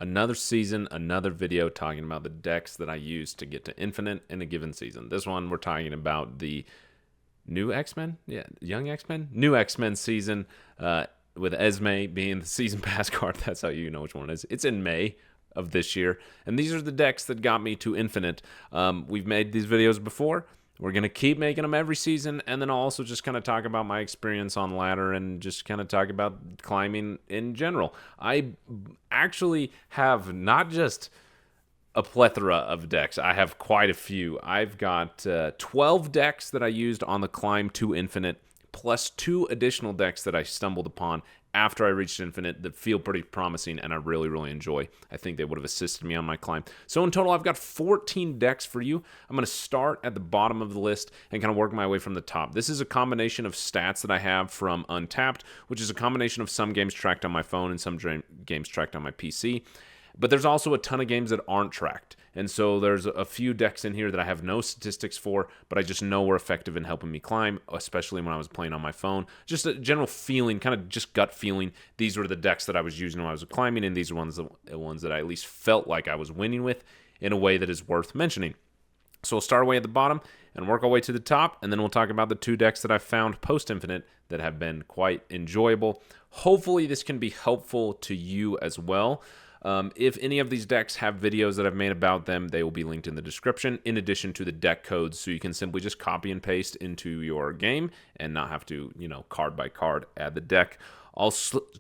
Another season, another video talking about the decks that I use to get to infinite in a given season. This one, we're talking about the new X-Men? Yeah, young X-Men? New X-Men season, with Esme being the season pass card. That's how you know which one it is. It's in May of this year, and these are the decks that got me to infinite. We've made these videos before. We're going to keep making them every season, and then I'll also just kind of talk about my experience on ladder and just kind of talk about climbing in general. I actually have not just a plethora of decks. I have quite a few. I've got 12 decks that I used on the climb to infinite, plus 2 additional decks that I stumbled upon after I reached infinite that feel pretty promising and I really, really enjoy. I think they would have assisted me on my climb. So in total, I've got 14 decks for you. I'm going to start at the bottom of the list and kind of work my way from the top. This is a combination of stats that I have from Untapped, which is a combination of some games tracked on my phone and some games tracked on my PC. But there's also a ton of games that aren't tracked. And so there's a few decks in here that I have no statistics for, but I just know were effective in helping me climb, especially when I was playing on my phone. Just a general feeling, kind of just gut feeling. These were the decks that I was using when I was climbing, and these are the ones that I at least felt like I was winning with in a way that is worth mentioning. So we'll start away at the bottom and work our way to the top, and then we'll talk about the 2 decks that I've found post-infinite that have been quite enjoyable. Hopefully this can be helpful to you as well. If any of these decks have videos that I've made about them, they will be linked in the description, in addition to the deck codes, so you can simply just copy and paste into your game and not have to, card by card add the deck. I'll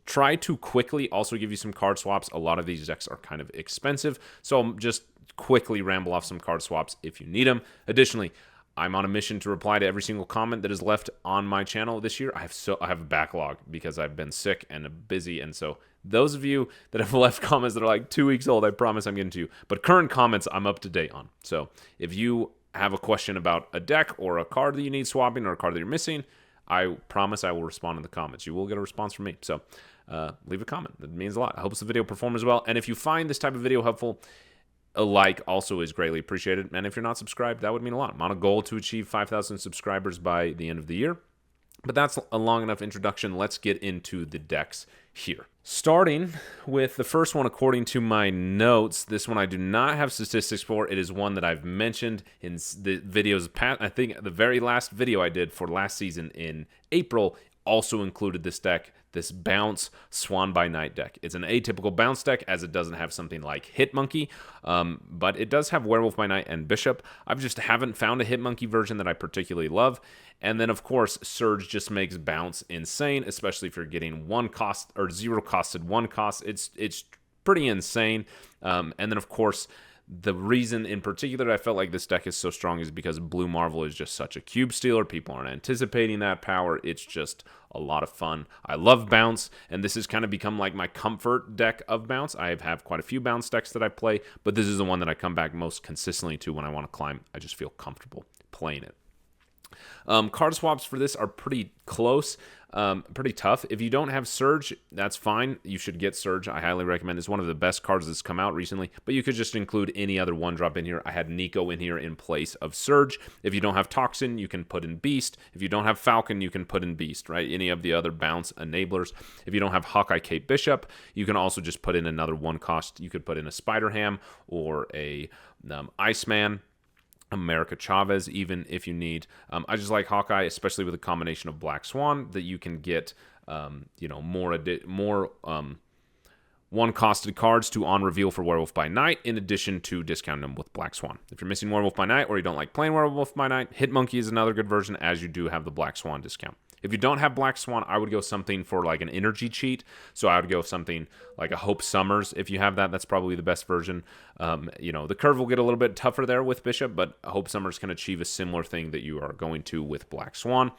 try to quickly also give you some card swaps. A lot of these decks are kind of expensive, so I'll just quickly ramble off some card swaps if you need them. Additionally, I'm on a mission to reply to every single comment that is left on my channel this year. I have a backlog because I've been sick and busy, and so those of you that have left comments that are like 2 weeks old, I promise I'm getting to you. But current comments, I'm up to date on. So if you have a question about a deck or a card that you need swapping or a card that you're missing, I promise I will respond in the comments. You will get a response from me. So leave a comment. That means a lot. I hope the video performs well. And if you find this type of video helpful, a like also is greatly appreciated. And if you're not subscribed, that would mean a lot. I'm on a goal to achieve 5,000 subscribers by the end of the year. But that's a long enough introduction. Let's get into the decks here. Starting with the first one, according to my notes, this one I do not have statistics for. It is one that I've mentioned in the videos past. I think the very last video I did for last season in April also included this deck, this Bounce Swan by Night deck. It's an atypical bounce deck as it doesn't have something like Hit Monkey, but it does have Werewolf by Night and Bishop. I just haven't found a Hit Monkey version that I particularly love. And then, of course, Surge just makes Bounce insane, especially if you're getting 1 cost or 0 costed 1 cost. It's pretty insane. And then, of course, the reason in particular I felt like this deck is so strong is because Blue Marvel is just such a cube stealer. People aren't anticipating that power. It's just a lot of fun. I love Bounce, and this has kind of become like my comfort deck of Bounce. I have quite a few Bounce decks that I play, but this is the one that I come back most consistently to when I want to climb. I just feel comfortable playing it. Card swaps for this are pretty close, pretty tough. If you don't have Surge, that's fine. You should get Surge. I highly recommend. It's one of the best cards that's come out recently, but you could just include any other 1-drop in here. I had Nico in here in place of Surge. If you don't have Toxin, you can put in Beast. If you don't have Falcon, you can put in Beast, right? Any of the other bounce enablers. If you don't have Hawkeye Cape Bishop, you can also just put in another 1 cost. You could put in a Spider-Ham or a Iceman. America Chavez, even if you need. I just like Hawkeye, especially with a combination of Black Swan that you can get, more 1-costed cards to on reveal for Werewolf by Night, in addition to discounting them with Black Swan. If you're missing Werewolf by Night or you don't like playing Werewolf by Night, Hit Monkey is another good version, as you do have the Black Swan discount. If you don't have Black Swan, I would go something for like an energy cheat. So I would go something like a Hope Summers. If you have that, that's probably the best version. The curve will get a little bit tougher there with Bishop, but Hope Summers can achieve a similar thing that you are going to with Black Swan.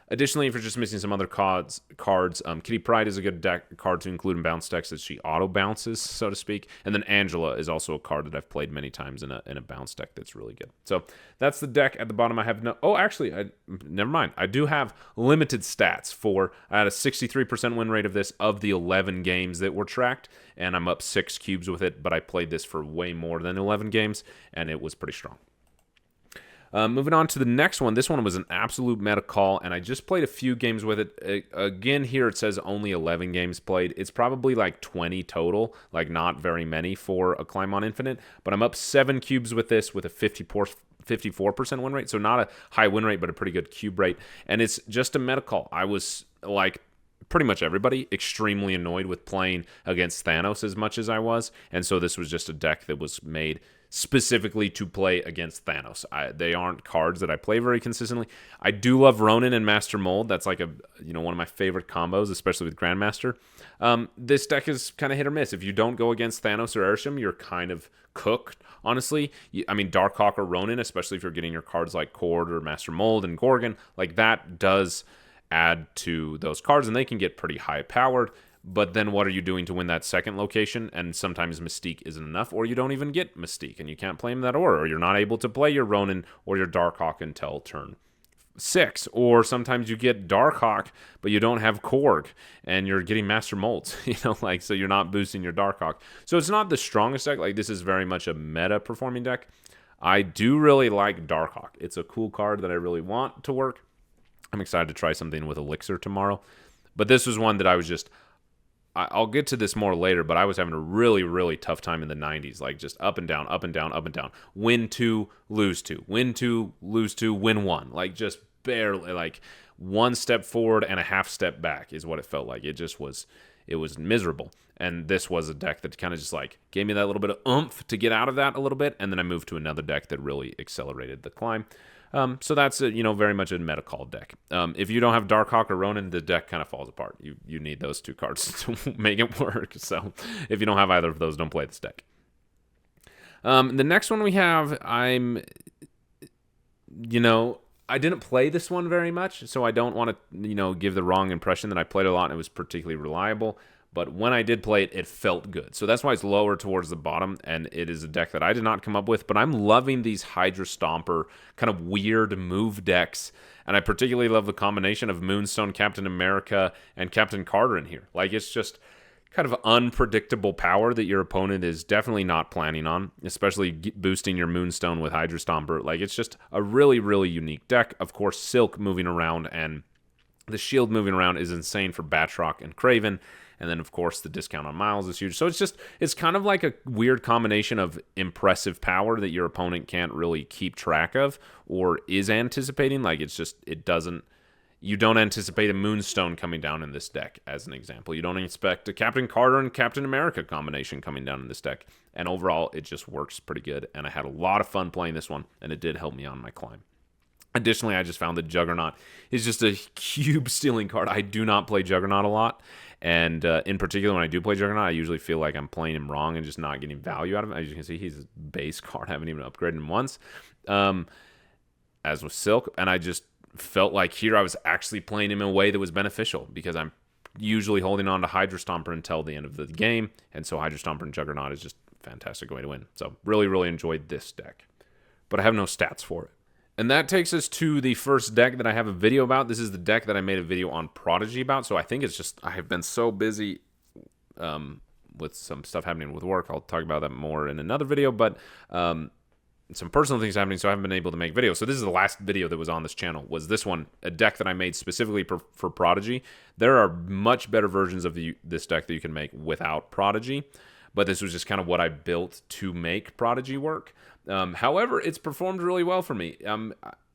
Additionally, if you're just missing some other cards, Kitty Pryde is a good card to include in bounce decks as she auto bounces, so to speak. And then Angela is also a card that I've played many times in a bounce deck that's really good. So that's the deck. At the bottom, I have no. Oh, actually, never mind. I do have limited stats for. I had a 63% win rate of this of the 11 games that were tracked, and I'm up 6 cubes with it. But I played this for way more than 11 games, and it was pretty strong. Moving on to the next one. This one was an absolute meta call, and I just played a few games with it. Again, here it says only 11 games played. It's probably like 20 total, like not very many for a Climb on Infinite, but I'm up 7 cubes with this with a 54% win rate, so not a high win rate, but a pretty good cube rate, and it's just a meta call. I was like pretty much everybody extremely annoyed with playing against Thanos as much as I was, and so this was just a deck that was made specifically to play against Thanos. They aren't cards that I play very consistently. I do love Ronin and Master Mold. That's like one of my favorite combos, especially with Grandmaster. This deck is kind of hit or miss. If you don't go against Thanos or Airsham, you're kind of cooked, honestly. I mean, Darkhawk or Ronin, especially if you're getting your cards like Cord or Master Mold and Gorgon, like that does add to those cards, and they can get pretty high powered. But then what are you doing to win that second location? And sometimes Mystique isn't enough, or you don't even get Mystique, and you can't play him that order, or you're not able to play your Ronin or your Darkhawk until turn 6. Or sometimes you get Darkhawk, but you don't have Korg, and you're getting Master Molds, so you're not boosting your Darkhawk. So it's not the strongest deck. Like, this is very much a meta performing deck. I do really like Darkhawk. It's a cool card that I really want to work. I'm excited to try something with Elixir tomorrow. But this was one that I was just... I'll get to this more later, but I was having a really, really tough time in the 90s. Like, just up and down, up and down, up and down. Win 2, lose 2. Win 2, lose 2, win 1. Like, just barely, like, 1 step forward and a half step back is what it felt like. It was miserable. And this was a deck that kind of just, like, gave me that little bit of oomph to get out of that a little bit. And then I moved to another deck that really accelerated the climb. So that's very much a meta call deck. If you don't have Darkhawk or Ronin, the deck kind of falls apart. You need those 2 cards to make it work. So if you don't have either of those, don't play this deck. The next one we have, I didn't play this one very much, so I don't want to give the wrong impression that I played a lot and it was particularly reliable. But when I did play it, it felt good. So that's why it's lower towards the bottom, and it is a deck that I did not come up with. But I'm loving these Hydra Stomper kind of weird move decks, and I particularly love the combination of Moonstone, Captain America, and Captain Carter in here. Like, it's just kind of unpredictable power that your opponent is definitely not planning on, especially boosting your Moonstone with Hydra Stomper. Like, it's just a really, really unique deck. Of course, Silk moving around and the Shield moving around is insane for Batroc and Kraven. And then, of course, the discount on Miles is huge. So it's kind of like a weird combination of impressive power that your opponent can't really keep track of or is anticipating. Like, you don't anticipate a Moonstone coming down in this deck, as an example. You don't expect a Captain Carter and Captain America combination coming down in this deck. And overall, it just works pretty good. And I had a lot of fun playing this one, and it did help me on my climb. Additionally, I just found that Juggernaut is just a cube-stealing card. I do not play Juggernaut a lot. And in particular, when I do play Juggernaut, I usually feel like I'm playing him wrong and just not getting value out of him. As you can see, he's a base card. I haven't even upgraded him once, as with Silk. And I just felt like here I was actually playing him in a way that was beneficial because I'm usually holding on to Hydra Stomper until the end of the game. And so Hydra Stomper and Juggernaut is just a fantastic way to win. So really, really enjoyed this deck. But I have no stats for it. And that takes us to the first deck that I have a video about. This is the deck that I made a video on Prodigy about. So I think it's just, I have been so busy with some stuff happening with work. I'll talk about that more in another video. But some personal things happening, so I haven't been able to make videos. So this is the last video that was on this channel, was this one, a deck that I made specifically for Prodigy. There are much better versions of this deck that you can make without Prodigy. But this was just kind of what I built to make Prodigy work. However, it's performed really well for me.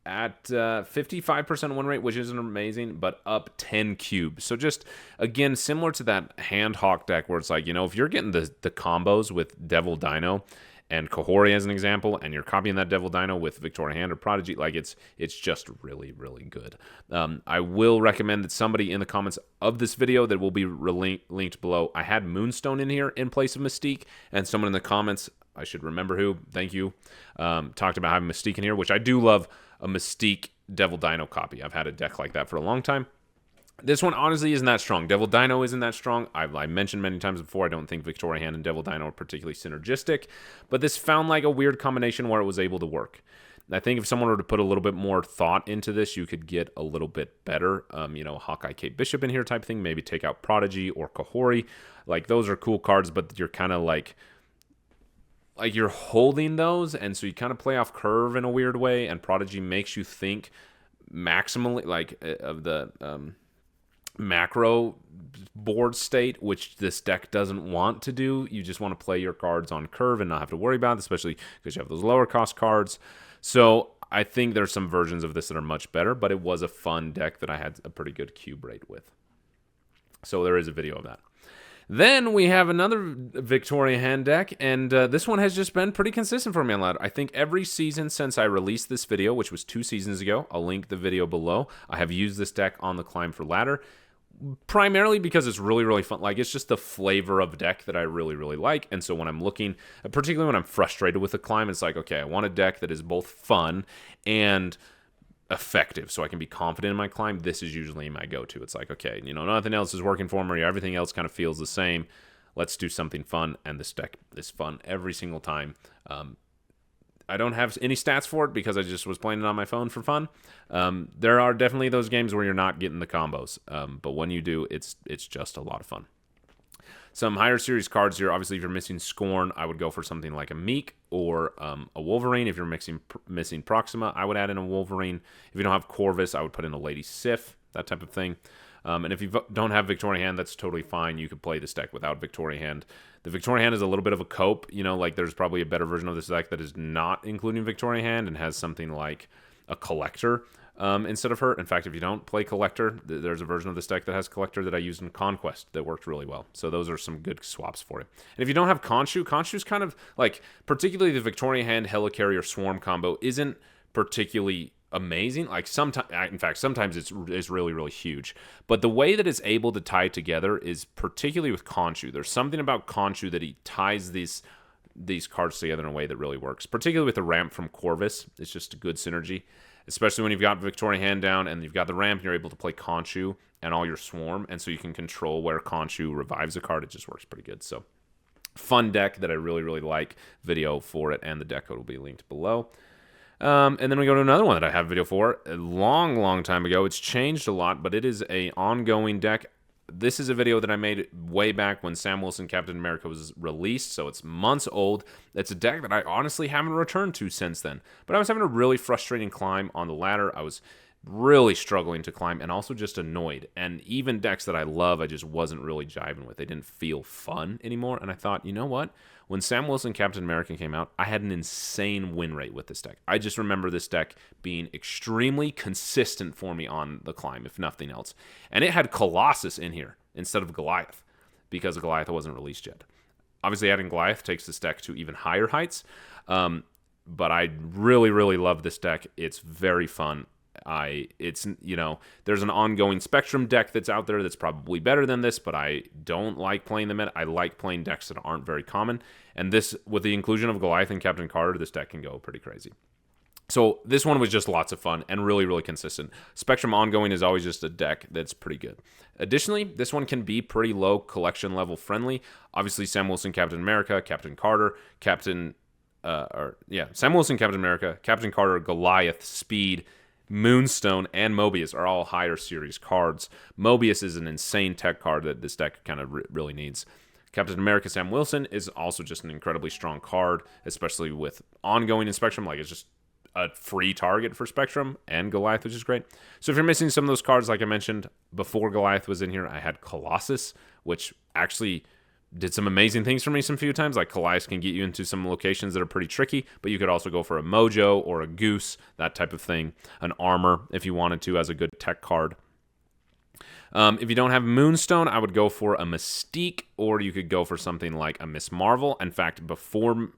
At 55% win rate, which isn't amazing, but up 10 cubes. So just, again, similar to that Hand Hawk deck where it's like, if you're getting the combos with Devil Dino and Kahori as an example, and you're copying that Devil Dino with Victoria Hand or Prodigy, like it's just really, really good. I will recommend that somebody in the comments of this video that will be linked below, I had Moonstone in here in place of Mystique, and someone in the comments, I should remember who, thank you, talked about having Mystique in here, which I do love a Mystique Devil Dino copy. I've had a deck like that for a long time. This one honestly isn't that strong. Devil Dino isn't that strong. I mentioned many times before, I don't think Victoria Hand and Devil Dino are particularly synergistic, but this found like a weird combination where it was able to work. I think if someone were to put a little bit more thought into this, you could get a little bit better. Hawkeye Kate Bishop in here type thing, maybe take out Prodigy or Kahori. Like, those are cool cards, but you're kind of like, like you're holding those, and so you kind of play off curve in a weird way, and Prodigy makes you think maximally, like of the macro board state, which this deck doesn't want to do. You just want to play your cards on curve and not have to worry about it, especially because you have those lower cost cards. So I think there's some versions of this that are much better, but it was a fun deck that I had a pretty good cube rate with. So there is a video of that. Then we have another Victoria hand deck, and this one has just been pretty consistent for me on ladder. I think every season since I released this video, which was 2 seasons ago, I'll link the video below, I have used this deck on the climb for ladder, primarily because it's really, really fun. Like, it's just the flavor of deck that I really, really like, and so when I'm looking, particularly when I'm frustrated with the climb, it's like, okay, I want a deck that is both fun and effective, so I can be confident in my climb. This is usually my go-to. It's like, okay, you know, nothing else is working for me, everything else kind of feels the same. Let's do something fun, and this deck is fun every single time. I don't have any stats for it because I just was playing it on my phone for fun. There are definitely those games where you're not getting the combos, but when you do, it's just a lot of fun. Some higher series cards here. Obviously, if you're missing Scorn, I would go for something like a Meek or a Wolverine. If you're missing Proxima, I would add in a Wolverine. If you don't have Corvus, I would put in a Lady Sif, that type of thing. And if you don't have Victoria Hand, that's totally fine. You could play this deck without Victoria Hand. The Victoria Hand is a little bit of a cope. You know, like there's probably a better version of this deck that is not including Victoria Hand and has something like a Collector instead of her. In fact, if you don't play Collector, there's a version of this deck that has Collector that I used in Conquest that worked really well. So those are some good swaps for it. And if you don't have Khonshu, Khonshu's kind of like, particularly the Victoria Hand, Helicarrier, Swarm combo isn't particularly amazing. Like sometimes, in fact, sometimes it's really, really huge. But the way that it's able to tie together is particularly with Khonshu. There's something about Khonshu that he ties these cards together in a way that really works. Particularly with the ramp from Corvus, it's just a good synergy. Especially when you've got Victoria Hand down and you've got the ramp, and you're able to play Khonshu and all your Swarm, and so you can control where Khonshu revives a card. It just works pretty good. So fun deck that I really, really like. Video for it and the deck code will be linked below. And then we go to another one that I have a video for a long time ago. It's changed a lot, but it is a ongoing deck. This is a video that I made way back when Sam Wilson Captain America was released, so it's months old. It's a deck that I honestly haven't returned to since then. But I was having a really frustrating climb on the ladder. I was really struggling to climb and also just annoyed. And even decks that I love, I just wasn't really jiving with. They didn't feel fun anymore. And I thought, you know what? When Sam Wilson Captain America came out, I had an insane win rate with this deck. I just remember this deck being extremely consistent for me on the climb, if nothing else. And it had Colossus in here instead of Goliath because Goliath wasn't released yet. Obviously, adding Goliath takes this deck to even higher heights. But I really, really love this deck. It's very fun. It's, you know, there's an ongoing Spectrum deck that's out there that's probably better than this, but I don't like playing them. I like playing decks that aren't very common. And this, with the inclusion of Goliath and Captain Carter, this deck can go pretty crazy. So this one was just lots of fun and really, really consistent. Spectrum Ongoing is always just a deck that's pretty good. Additionally, this one can be pretty low collection level friendly. Obviously, Sam Wilson, Captain America, Captain Carter, Sam Wilson, Captain America, Captain Carter, Goliath, Speed, Moonstone, and Mobius are all higher series cards. Mobius is an insane tech card that this deck kind of really needs. Captain America Sam Wilson is also just an incredibly strong card, especially with Ongoing in Spectrum. Like, it's just a free target for Spectrum and Goliath, which is great. So if you're missing some of those cards, like I mentioned, before Goliath was in here, I had Colossus, which actually did some amazing things for me some few times. Like, Colossus can get you into some locations that are pretty tricky, but you could also go for a Mojo or a Goose, that type of thing. An Armor, if you wanted to, as a good tech card. If you don't have Moonstone, I would go for a Mystique, or you could go for something like a Miss Marvel. In fact, before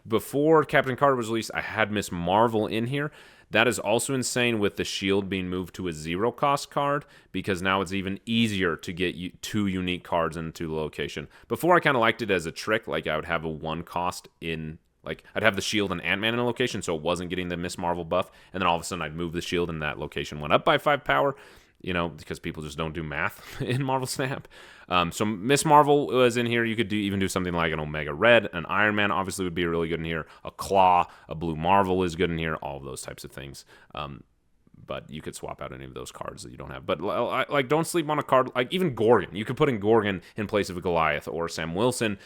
before Captain Carter was released, I had Miss Marvel in here. That is also insane with the shield being moved to a 0-cost card, because now it's even easier to get 2 unique cards into the location. Before, I kind of liked it as a trick. Like, I would have a 1-cost in, like, I'd have the shield and Ant-Man in a location, so it wasn't getting the Miss Marvel buff, and then all of a sudden I'd move the shield and that location went up by 5 power, you know, because people just don't do math in Marvel Snap. So Miss Marvel was in here. You could even do something like an Omega Red. An Iron Man obviously would be really good in here. A Claw, a Blue Marvel is good in here. All of those types of things. but you could swap out any of those cards that you don't have. But like, don't sleep on a card like even Gorgon. You could put in Gorgon in place of a Goliath or Sam Wilson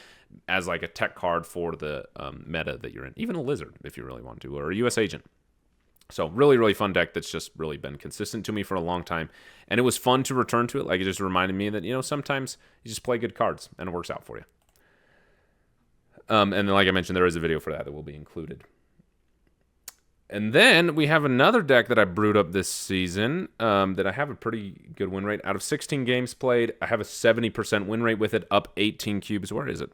as like a tech card for the meta that you're in. Even a Lizard if you really want to, or a U.S. Agent. So really, really fun deck that's just really been consistent to me for a long time. And it was fun to return to it. Like, it just reminded me that, you know, sometimes you just play good cards and it works out for you. And then, like I mentioned, there is a video for that will be included. And then we have another deck that I brewed up this season that I have a pretty good win rate. Out of 16 games played, I have a 70% win rate with it, up 18 cubes. Where is it?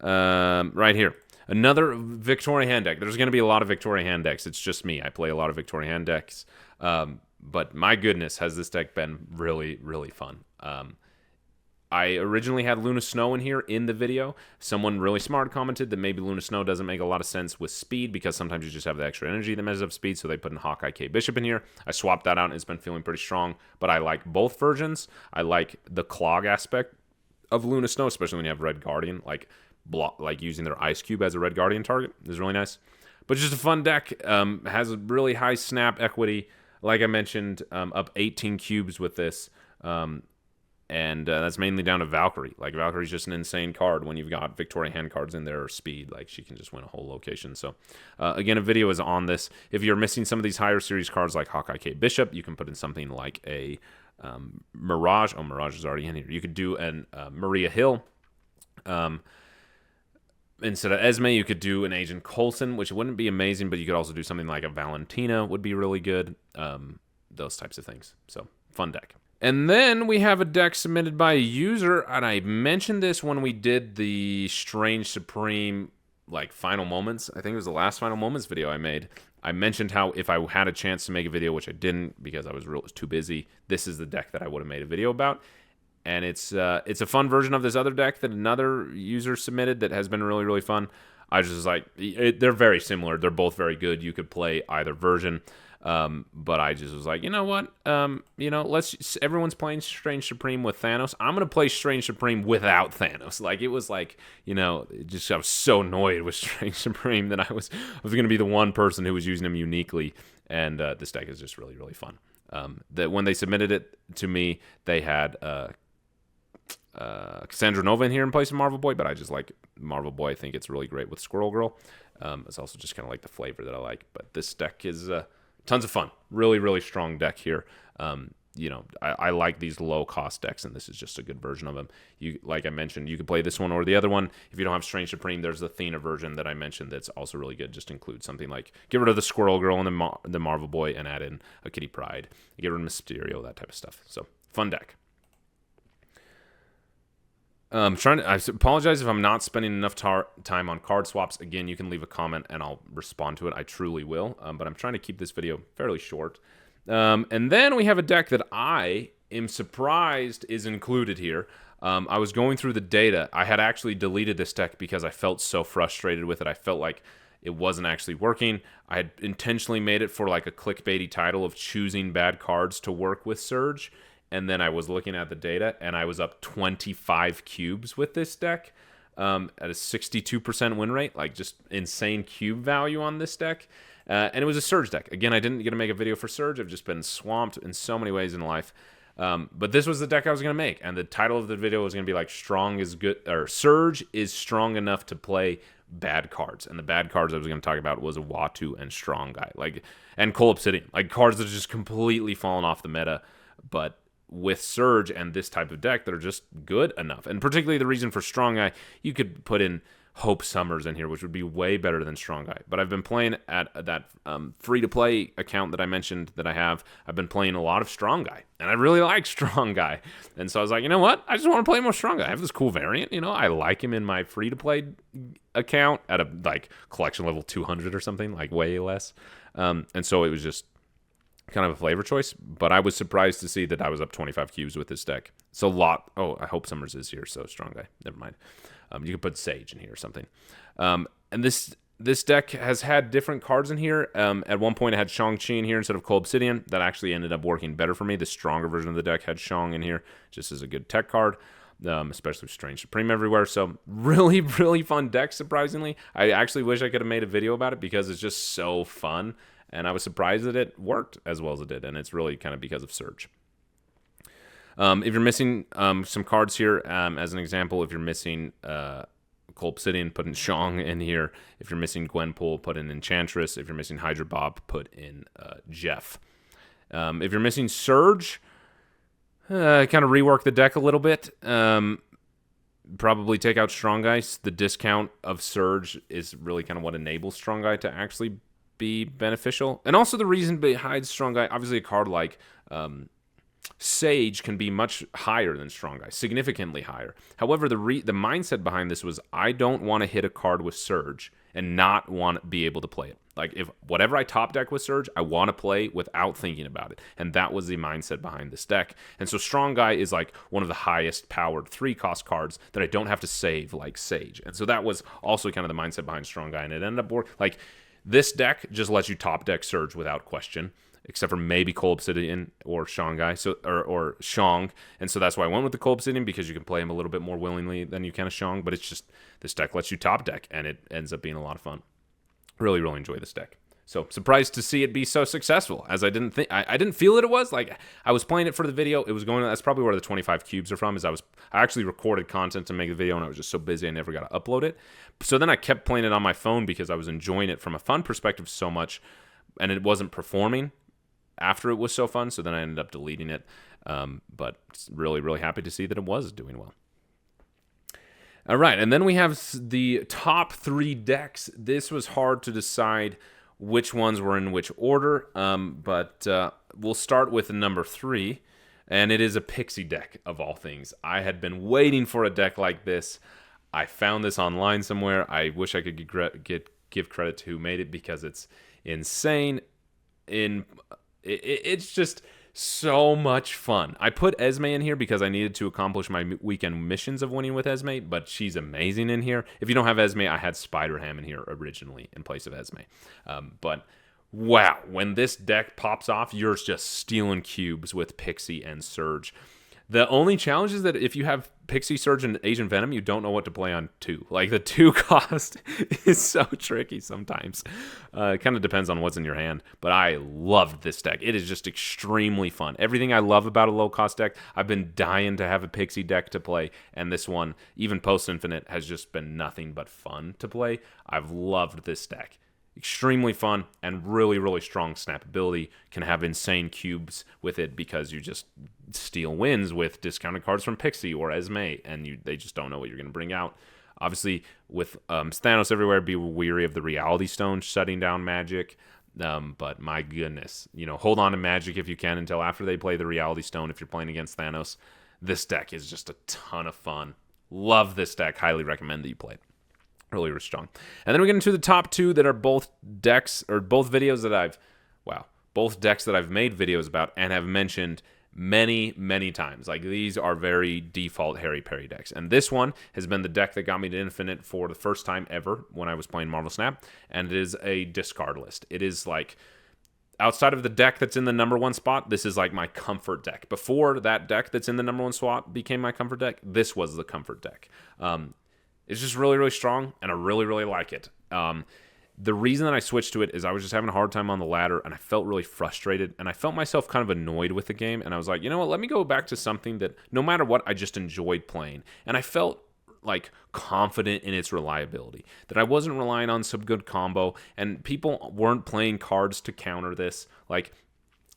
Right here. Another Victoria hand deck. There's going to be a lot of Victoria hand decks. It's just me. I play a lot of Victoria hand decks. But my goodness, has this deck been really, really fun. I originally had Luna Snow in here in the video. Someone really smart commented that maybe Luna Snow doesn't make a lot of sense with speed because sometimes you just have the extra energy that measures up speed, so they put in Hawkeye K Bishop in here. I swapped that out and it's been feeling pretty strong, but I like both versions. I like the clog aspect of Luna Snow, especially when you have Red Guardian, like using their Ice Cube as a Red Guardian target is really nice. But it's just a fun deck. Has a really high snap equity. Like I mentioned, up 18 cubes with this. And that's mainly down to Valkyrie. Like, Valkyrie's just an insane card when you've got Victoria hand cards in there or speed. Like, she can just win a whole location. So, again, a video is on this. If you're missing some of these higher series cards like Hawkeye K Bishop, you can put in something like a Mirage. Oh, Mirage is already in here. You could do an Maria Hill. Instead of Esme, you could do an Agent Coulson, which wouldn't be amazing, but you could also do something like a Valentina would be really good. Those types of things. So, fun deck. And then we have a deck submitted by a user, and I mentioned this when we did the Strange Supreme, like, Final Moments. I think it was the last Final Moments video I made. I mentioned how if I had a chance to make a video, which I didn't because I was too busy, this is the deck that I would have made a video about. And it's a fun version of this other deck that another user submitted that has been really, really fun. I just was like, they're very similar. They're both very good. You could play either version. But I just was like, you know what? Everyone's playing Strange Supreme with Thanos. I'm going to play Strange Supreme without Thanos. Like, it was like, I was so annoyed with Strange Supreme that I was going to be the one person who was using him uniquely. And this deck is just really, really fun. That when they submitted it to me, they had Cassandra Nova in here in place of Marvel Boy, but I just like Marvel Boy. I think it's really great with Squirrel Girl. It's also just kind of like the flavor that I like. But this deck is tons of fun. Really, really strong deck here. I like these low-cost decks, and this is just a good version of them. Like I mentioned, you could play this one or the other one. If you don't have Strange Supreme, there's the Athena version that I mentioned that's also really good. Just include something like get rid of the Squirrel Girl and the Marvel Boy and add in a Kitty Pryde. Get rid of Mysterio, that type of stuff. So, fun deck. I apologize if I'm not spending enough time on card swaps. Again, you can leave a comment and I'll respond to it. I truly will. But I'm trying to keep this video fairly short. And then we have a deck that I am surprised is included here. I was going through the data. I had actually deleted this deck because I felt so frustrated with it. I felt like it wasn't actually working. I had intentionally made it for like a clickbaity title of choosing bad cards to work with Surge. And then I was looking at the data, and I was up 25 cubes with this deck at a 62% win rate, like just insane cube value on this deck. And it was a Surge deck. Again, I didn't get to make a video for Surge. I've just been swamped in so many ways in life. But this was the deck I was going to make, and the title of the video was going to be like Surge is strong enough to play bad cards. And the bad cards I was going to talk about was a Watu and Strong Guy, and Coal Obsidian, like cards that have just completely fallen off the meta, but with Surge and this type of deck that are just good enough. And particularly the reason for Strong Guy, you could put in Hope Summers in here, which would be way better than Strong Guy. But I've been playing at that free-to-play account that I mentioned that I have. I've been playing a lot of Strong Guy, and I really like Strong Guy. And so I was like, you know what? I just want to play more Strong Guy. I have this cool variant. I like him in my free-to-play account at a collection level 200 or something, like way less. And so it was just kind of a flavor choice, but I was surprised to see that I was up 25 cubes with this deck. So I hope Summers is here, so Strong Guy. Never mind. You could put Sage in here or something. And this deck has had different cards in here. At one point, it had Shang-Chi in here instead of Coal Obsidian. That actually ended up working better for me. The stronger version of the deck had Shang in here, just as a good tech card, especially with Strange Supreme everywhere. So really, really fun deck, surprisingly. I actually wish I could have made a video about it because it's just so fun. and I was surprised that it worked as well as it did, and it's really kind of because of Surge. If you're missing some cards here, as an example, if you're missing Cold Obsidian, put in Shong in here. If you're missing Gwenpool, put in Enchantress. If you're missing Hydra Bob, put in Jeff. If you're missing Surge, kind of rework the deck a little bit. Probably take out Strong Ice. The discount of Surge is really kind of what enables Strong Eye to actually be beneficial. And also the reason behind Strong Eye, obviously a card like Sage can be much higher than Strong Eye, significantly higher. However, the mindset behind this was I don't want to hit a card with Surge and not want to be able to play it. Like, if whatever I top deck with Surge, I want to play without thinking about it. And that was the mindset behind this deck. And so Strong Guy is like one of the highest powered 3-cost cards that I don't have to save like Sage. And so that was also kind of the mindset behind Strong Guy. And it ended up working. Like, this deck just lets you top deck Surge without question, except for maybe Cold Obsidian or Shong Guy, or Shong. And so that's why I went with the Cold Obsidian, because you can play him a little bit more willingly than you can a Shong. But it's just, this deck lets you top deck, and it ends up being a lot of fun. Really, really enjoy this deck. So surprised to see it be so successful, as I didn't think, I didn't feel that it was. Like, I was playing it for the video. It was going, that's probably where the 25 cubes are from, is I actually recorded content to make the video, and I was just so busy I never got to upload it. So then I kept playing it on my phone because I was enjoying it from a fun perspective so much, and it wasn't performing after it was so fun. So then I ended up deleting it. But really, really happy to see that it was doing well. All right, and then we have the top 3 decks. This was hard to decide which ones were in which order, but we'll start with number 3, and it is a Pixie deck, of all things. I had been waiting for a deck like this. I found this online somewhere. I wish I could give credit to who made it, because it's insane. It's just so much fun. I put Esme in here because I needed to accomplish my weekend missions of winning with Esme, but she's amazing in here. If you don't have Esme, I had Spider-Ham in here originally in place of Esme. But wow, when this deck pops off, you're just stealing cubes with Pixie and Surge. The only challenge is that if you have Pixie, Surge, and Asian Venom, you don't know what to play on 2. Like, the 2 cost is so tricky sometimes. It kind of depends on what's in your hand. But I loved this deck. It is just extremely fun. Everything I love about a low-cost deck, I've been dying to have a Pixie deck to play. And this one, even post-Infinite, has just been nothing but fun to play. I've loved this deck. Extremely fun and really, really strong snap ability. Can have insane cubes with it because you just steal wins with discounted cards from Pixie or Esme, and they just don't know what you're going to bring out. Obviously, with Thanos everywhere, be weary of the Reality Stone shutting down Magic. But my goodness, hold on to Magic if you can until after they play the Reality Stone if you're playing against Thanos. This deck is just a ton of fun. Love this deck. Highly recommend that you play it. Really, really strong. And then we get into the top 2 that are both decks, or both videos that both decks that I've made videos about and have mentioned many, many times. Like, these are very default Harry Perry decks. And this one has been the deck that got me to Infinite for the first time ever when I was playing Marvel Snap. And it is a discard list. It is like, outside of the deck that's in the number 1 spot, this is like my comfort deck. Before that deck that's in the number 1 spot became my comfort deck, this was the comfort deck. It's just really, really strong, and I really, really like it. The reason that I switched to it is I was just having a hard time on the ladder, and I felt really frustrated, and I felt myself kind of annoyed with the game, and I was like, you know what, let me go back to something that, no matter what, I just enjoyed playing. And I felt like confident in its reliability, that I wasn't relying on some good combo, and people weren't playing cards to counter this. Like,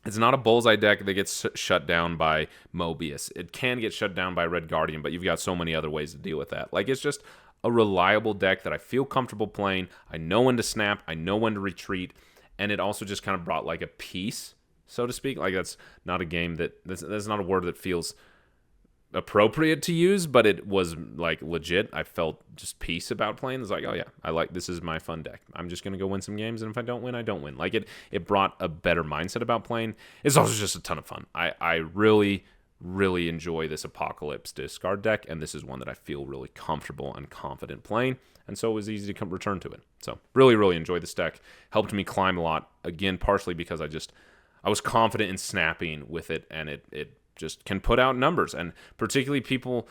it's not a bullseye deck that gets shut down by Mobius. It can get shut down by Red Guardian, but you've got so many other ways to deal with that. Like, it's just a reliable deck that I feel comfortable playing. I know when to snap. I know when to retreat. And it also just kind of brought like a peace, so to speak. Like, that's not a game that's not a word that feels appropriate to use, but it was like legit. I felt just peace about playing. It's like, oh yeah, this is my fun deck. I'm just gonna go win some games, and if I don't win, I don't win. Like, it brought a better mindset about playing. It's also just a ton of fun. I really, really enjoy this Apocalypse discard deck, and this is one that I feel really comfortable and confident playing, and so it was easy to return to it. So really, really enjoy this deck. Helped me climb a lot, again, partially because I was confident in snapping with it, and it just can put out numbers. And particularly people,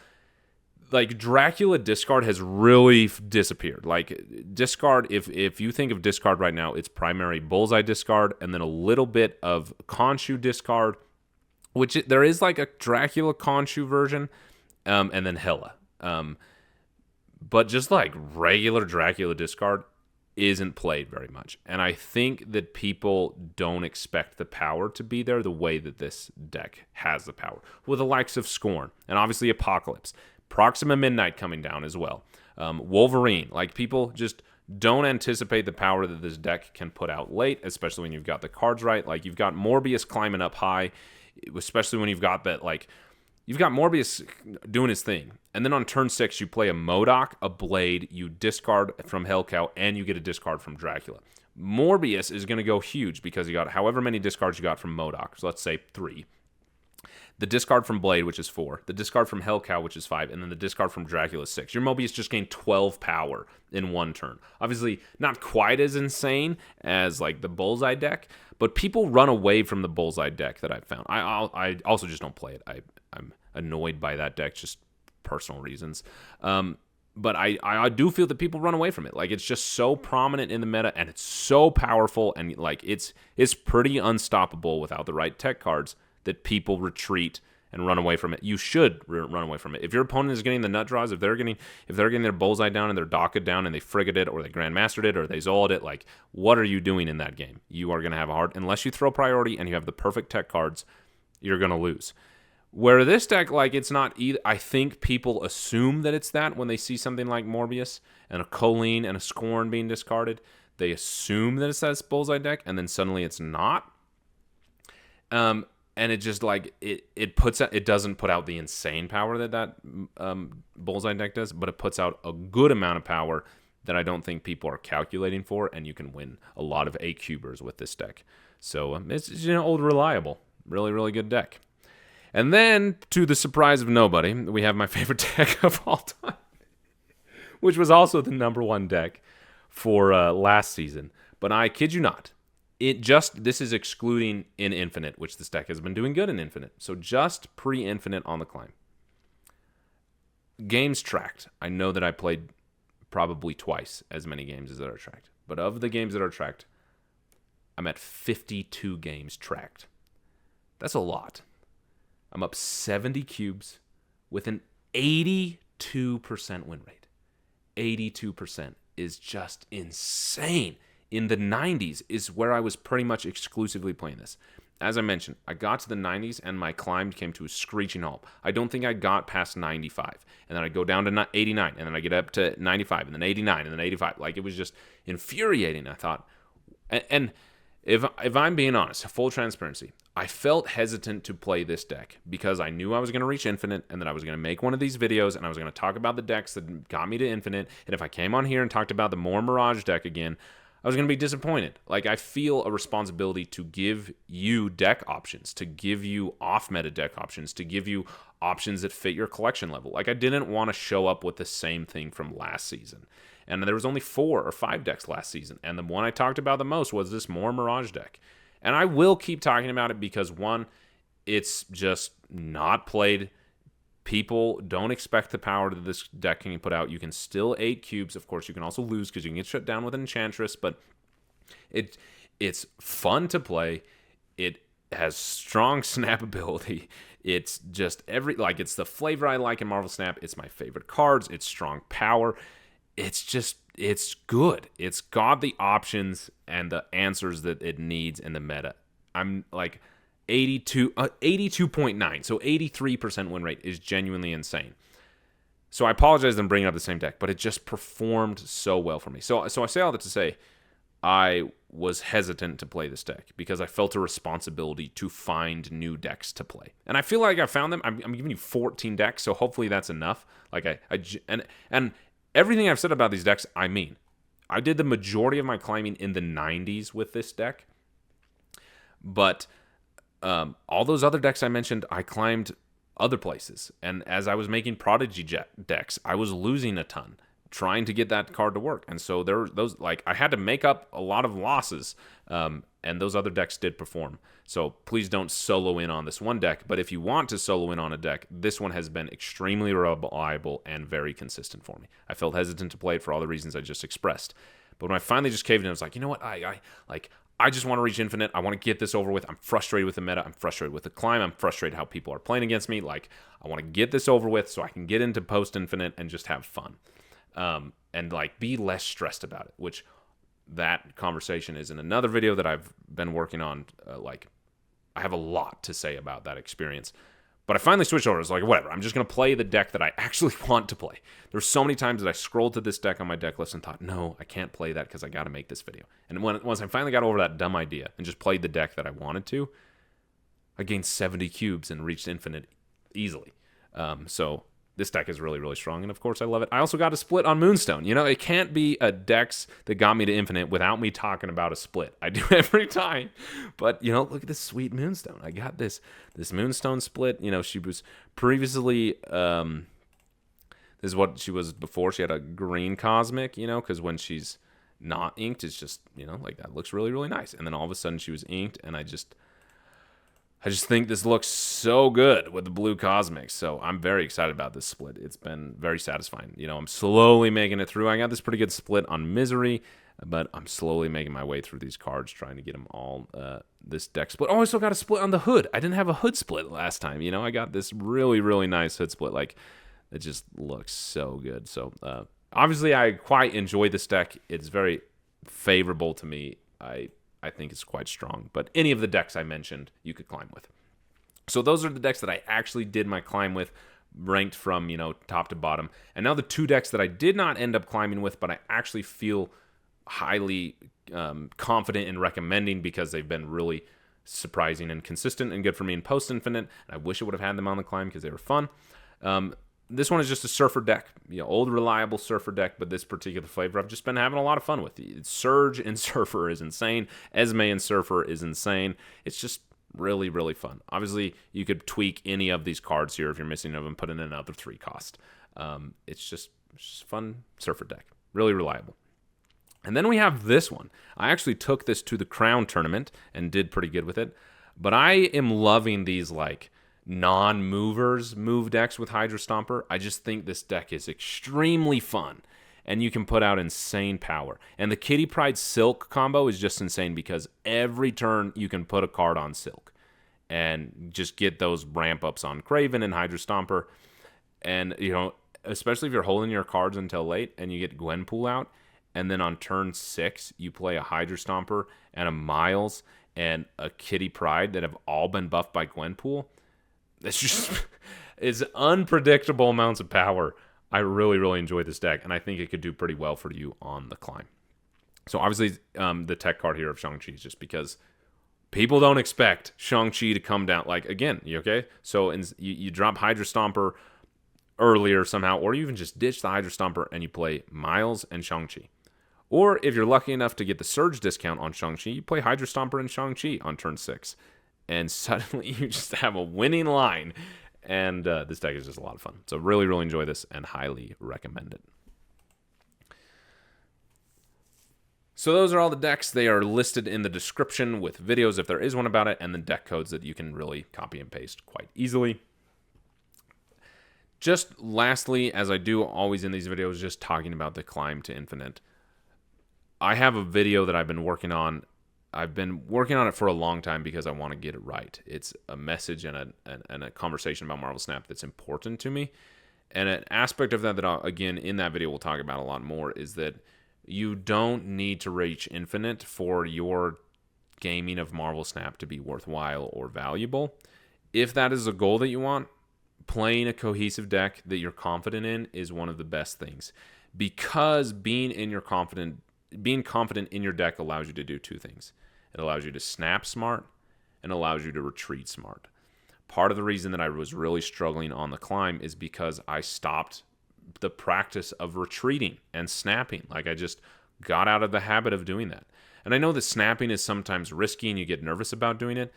like Dracula discard has really disappeared. Like discard, if you think of discard right now, it's primary Bullseye discard and then a little bit of Khonshu discard, which there is like a Dracula Khonshu version, and then Hela. But just like regular Dracula discard isn't played very much. And I think that people don't expect the power to be there the way that this deck has the power. With the likes of Scorn and obviously Apocalypse. Proxima Midnight coming down as well. Wolverine. Like people just don't anticipate the power that this deck can put out late, especially when you've got the cards right. Like you've got Morbius climbing up high, especially when you've got that like... You've got Morbius doing his thing. And then on turn 6, you play a MODOK, a Blade, you discard from Hellcow, and you get a discard from Dracula. Morbius is going to go huge because you got however many discards you got from MODOK. So let's say 3. The discard from Blade, which is 4. The discard from Hellcow, which is 5. And then the discard from Dracula is 6. Your Morbius just gained 12 power in one turn. Obviously, not quite as insane as like the Bullseye deck, but people run away from the Bullseye deck that I've found. I also just don't play it. I'm annoyed by that deck, just personal reasons. But I do feel that people run away from it. Like it's just so prominent in the meta, and it's so powerful, and like it's pretty unstoppable without the right tech cards that people retreat and run away from it. You should run away from it. If your opponent is getting the nut draws, if they're getting their Bullseye down and their Docket down and they frigged it or they Grandmastered it or they Zol'd it, like what are you doing in that game? You are going to have a hard, unless you throw priority and you have the perfect tech cards, you're going to lose. Where this deck, like, it's not either. I think people assume that it's that when they see something like Morbius and a Colleen and a Scorn being discarded. They assume that it's that Bullseye deck, and then suddenly it's not. And it just, like, it doesn't put out the insane power that Bullseye deck does, but it puts out a good amount of power that I don't think people are calculating for, and you can win a lot of A-cubers with this deck. So it's old reliable. Really, really good deck. And then, to the surprise of nobody, we have my favorite deck of all time, which was also the #1 deck for last season. But I kid you not, this is excluding in Infinite, which this deck has been doing good in Infinite. So just pre-Infinite on the climb. Games tracked. I know that I played probably twice as many games as that are tracked. But of the games that are tracked, I'm at 52 games tracked. That's a lot. I'm up 70 cubes with an 82% win rate. 82% is just insane. In the 90s is where I was pretty much exclusively playing this. As I mentioned, I got to the 90s and my climb came to a screeching halt. I don't think I got past 95. And then I go down to 89, and then I get up to 95, and then 89, and then 85. Like, it was just infuriating, I thought. And if I'm being honest, full transparency, I felt hesitant to play this deck because I knew I was going to reach Infinite and that I was going to make one of these videos and I was going to talk about the decks that got me to Infinite. And if I came on here and talked about the more Mirage deck again, I was going to be disappointed. Like, I feel a responsibility to give you deck options, to give you off-meta deck options, to give you options that fit your collection level. Like, I didn't want to show up with the same thing from last season. And there was only 4 or 5 decks last season. And the one I talked about the most was this more Mirage deck. And I will keep talking about it because, one, it's just not played. People don't expect the power that this deck can put out. You can still 8 cubes. Of course, you can also lose because you can get shut down with an Enchantress. But it's fun to play. It has strong snap ability. It's just it's the flavor I like in Marvel Snap. It's my favorite cards. It's strong power. It's good. It's got the options and the answers that it needs in the meta. I'm like 82.9, so 83% win rate is genuinely insane. So I apologize for bringing up the same deck, but it just performed so well for me. So I say all that to say, I was hesitant to play this deck because I felt a responsibility to find new decks to play. And I feel like I found them. I'm giving you 14 decks, so hopefully that's enough. Like and everything I've said about these decks, I mean. I did the majority of my climbing in the 90s with this deck. But all those other decks I mentioned, I climbed other places. And as I was making Prodigy decks, I was losing a ton trying to get that card to work. And so there were those, like, I had to make up a lot of losses and those other decks did perform. So please don't solo in on this one deck, but if you want to solo in on a deck, this one has been extremely reliable and very consistent for me. I felt hesitant to play it for all the reasons I just expressed. But when I finally just caved in, I was like, you know what, I just want to reach infinite. I want to get this over with. I'm frustrated with the meta. I'm frustrated with the climb. I'm frustrated how people are playing against me. Like, I want to get this over with so I can get into post-infinite and just have fun. And like be less stressed about it, which that conversation is in another video that I've been working on. I have a lot to say about that experience. But I finally switched over. I was like, whatever, I'm just going to play the deck that I actually want to play. There's so many times that I scrolled to this deck on my deck list and thought, no, I can't play that because I got to make this video. And once I finally got over that dumb idea and just played the deck that I wanted to, I gained 70 cubes and reached infinite easily. So this deck is really, really strong, and of course I love it. I also got a split on Moonstone. You know, it can't be a Dex that got me to infinite without me talking about a split. I do every time. But, you know, look at this sweet Moonstone. I got this Moonstone split. You know, she was previously, this is what she was before. She had a green Cosmic, you know, because when she's not inked, it's just, you know, like that looks really, really nice. And then all of a sudden she was inked, and I just think this looks so good with the blue Cosmics. So I'm very excited about this split. It's been very satisfying. You know, I'm slowly making it through. I got this pretty good split on Misery, but I'm slowly making my way through these cards, trying to get them all, this deck split. Oh, I still got a split on the Hood. I didn't have a Hood split last time. You know, I got this really, really nice Hood split. Like, it just looks so good. So, obviously, I quite enjoy this deck. It's very favorable to me. I think it's quite strong. But any of the decks I mentioned, you could climb with. So those are the decks that I actually did my climb with, ranked from, you know, top to bottom. And now the two decks that I did not end up climbing with, but I actually feel highly confident in recommending because they've been really surprising and consistent and good for me in post-infinite. And I wish I would have had them on the climb because they were fun. This one is just a Surfer deck, you know, old reliable Surfer deck, but this particular flavor I've just been having a lot of fun with. Surge in Surfer is insane. Esme in Surfer is insane. It's just really, really fun. Obviously, you could tweak any of these cards here if you're missing of them, put in another 3 cost. It's just fun Surfer deck. Really reliable. And then we have this one. I actually took this to the Crown tournament and did pretty good with it, but I am loving these, like, non-movers move decks with Hydra Stomper. I just think this deck is extremely fun, and you can put out insane power. And the Kitty Pryde Silk combo is just insane because every turn you can put a card on Silk and just get those ramp ups on Craven and Hydra Stomper. And, you know, especially if you're holding your cards until late and you get Gwenpool out, and then on turn 6 you play a Hydra Stomper and a Miles and a Kitty Pryde that have all been buffed by Gwenpool. It's just, it's unpredictable amounts of power. I really, really enjoy this deck, and I think it could do pretty well for you on the climb. So obviously, the tech card here of Shang-Chi is just because people don't expect Shang-Chi to come down. Like, again, you okay? So you drop Hydra Stomper earlier somehow, or you even just ditch the Hydra Stomper and you play Miles and Shang-Chi. Or if you're lucky enough to get the Surge discount on Shang-Chi, you play Hydra Stomper and Shang-Chi on turn 6. And suddenly you just have a winning line. And this deck is just a lot of fun. So really, really enjoy this and highly recommend it. So those are all the decks. They are listed in the description with videos if there is one about it, and the deck codes that you can really copy and paste quite easily. Just lastly, as I do always in these videos, just talking about the climb to infinite. I have a video that I've been working on. I've been working on it for a long time because I want to get it right. It's a message and a conversation about Marvel Snap that's important to me. And an aspect of that again, in that video we'll talk about a lot more, is that you don't need to reach infinite for your gaming of Marvel Snap to be worthwhile or valuable. If that is a goal that you want, playing a cohesive deck that you're confident in is one of the best things. Because being confident in your deck allows you to do 2 things. It allows you to snap smart and allows you to retreat smart. Part of the reason that I was really struggling on the climb is because I stopped the practice of retreating and snapping. Like, I just got out of the habit of doing that. And I know that snapping is sometimes risky and you get nervous about doing it,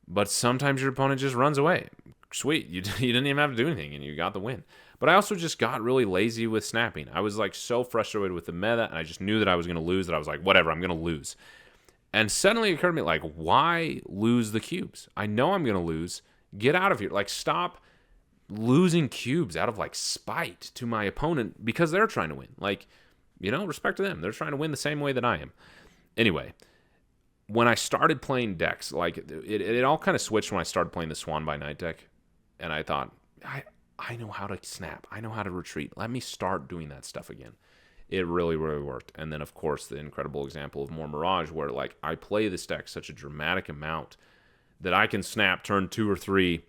but sometimes your opponent just runs away. Sweet, you didn't even have to do anything and you got the win. But I also just got really lazy with snapping. I was like so frustrated with the meta, and I just knew that I was going to lose that I was like, whatever, I'm going to lose. And suddenly it occurred to me, like, why lose the cubes? I know I'm going to lose. Get out of here. Like, stop losing cubes out of, like, spite to my opponent because they're trying to win. Like, respect to them. They're trying to win the same way that I am. Anyway, when I started playing decks, like, it all kind of switched when I started playing the Swan by Night deck. And I thought, I know how to snap. I know how to retreat. Let me start doing that stuff again. It really, really worked. And then, of course, the incredible example of more Mirage, where, like, I play this deck such a dramatic amount that I can snap turn 2 or 3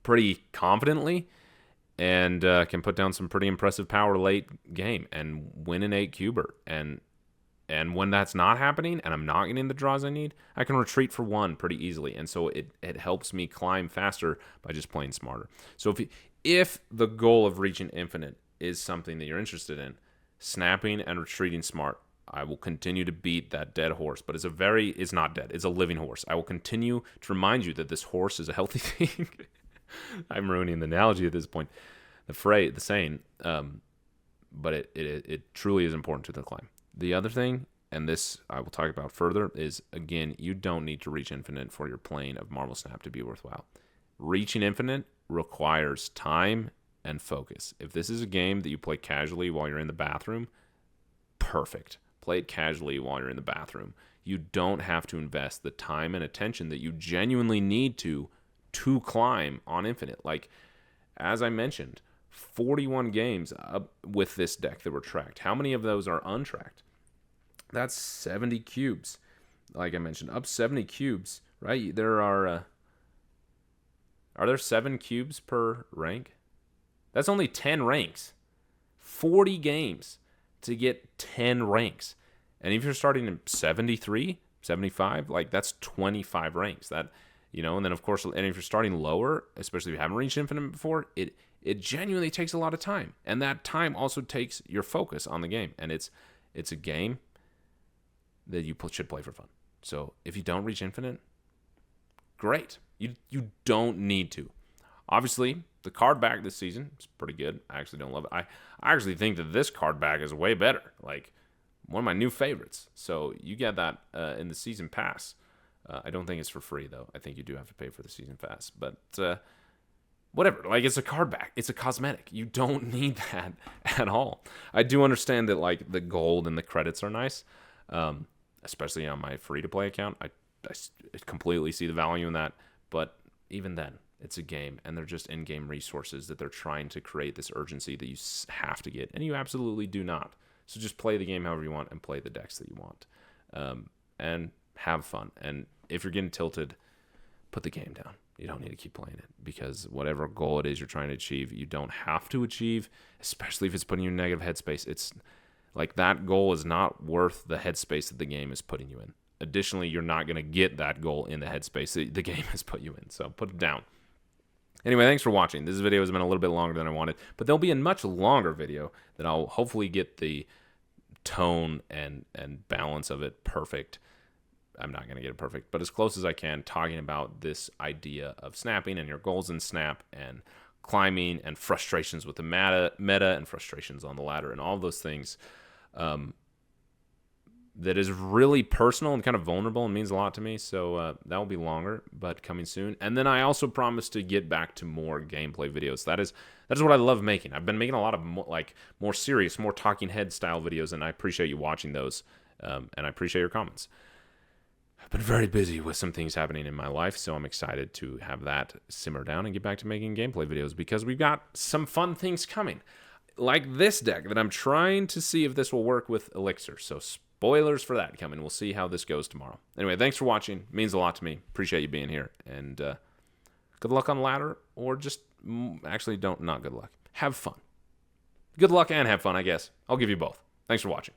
pretty confidently and can put down some pretty impressive power late game and win an 8-cuber. And when that's not happening and I'm not getting the draws I need, I can retreat for 1 pretty easily. And so it helps me climb faster by just playing smarter. So if the goal of reaching infinite is something that you're interested in, snapping and retreating smart, I will continue to beat that dead horse. But it's not dead. It's a living horse. I will continue to remind you that this horse is a healthy thing. I'm ruining the analogy at this point. The saying. But it truly is important to the climb. The other thing, and this I will talk about further, is, again, you don't need to reach infinite for your playing of Marvel Snap to be worthwhile. Reaching infinite requires time and focus. If this is a game that you play casually while you're in the bathroom, perfect. Play it casually while you're in the bathroom. You don't have to invest the time and attention that you genuinely need to climb on infinite. Like, as I mentioned, 41 games up with this deck that were tracked. How many of those are untracked? That's 70 cubes. Like I mentioned, up 70 cubes, right? There are there 7 cubes per rank? That's only 10 ranks. 40 games to get 10 ranks. And if you're starting at 73, 75, like, that's 25 ranks. That, and then, of course, and if you're starting lower, especially if you haven't reached infinite before, it genuinely takes a lot of time. And that time also takes your focus on the game. And it's a game that you should play for fun. So if you don't reach infinite, great. You don't need to. Obviously, the card back this season is pretty good. I actually don't love it. I actually think that this card back is way better. Like, one of my new favorites. So you get that in the season pass. I don't think it's for free, though. I think you do have to pay for the season pass. But whatever. Like, it's a card back. It's a cosmetic. You don't need that at all. I do understand that, like, the gold and the credits are nice, especially on my free-to-play account. I completely see the value in that. But even then, it's a game, and they're just in-game resources that they're trying to create this urgency that you have to get, and you absolutely do not. So just play the game however you want and play the decks that you want, and have fun. And if you're getting tilted, put the game down. You don't need to keep playing it, because whatever goal it is you're trying to achieve, you don't have to achieve, especially if it's putting you in negative headspace. It's like, that goal is not worth the headspace that the game is putting you in. Additionally, you're not going to get that goal in the headspace that the game has put you in. So put it down. Anyway, thanks for watching. This video has been a little bit longer than I wanted, but there'll be a much longer video that I'll hopefully get the tone and balance of it perfect. I'm not going to get it perfect, but as close as I can, talking about this idea of snapping and your goals in snap and climbing and frustrations with the meta and frustrations on the ladder and all those things. That is really personal and kind of vulnerable and means a lot to me. So that will be longer, but coming soon. And then I also promise to get back to more gameplay videos. That is what I love making. I've been making a lot of more serious, more talking head style videos, and I appreciate you watching those. And I appreciate your comments. I've been very busy with some things happening in my life, so I'm excited to have that simmer down and get back to making gameplay videos, because we've got some fun things coming. Like this deck that I'm trying to see if this will work with Elixir. So spoilers for that coming. We'll see how this goes tomorrow. Anyway, thanks for watching. It means a lot to me. Appreciate you being here. And good luck on the ladder, or just actually not good luck. Have fun. Good luck and have fun, I guess. I'll give you both. Thanks for watching.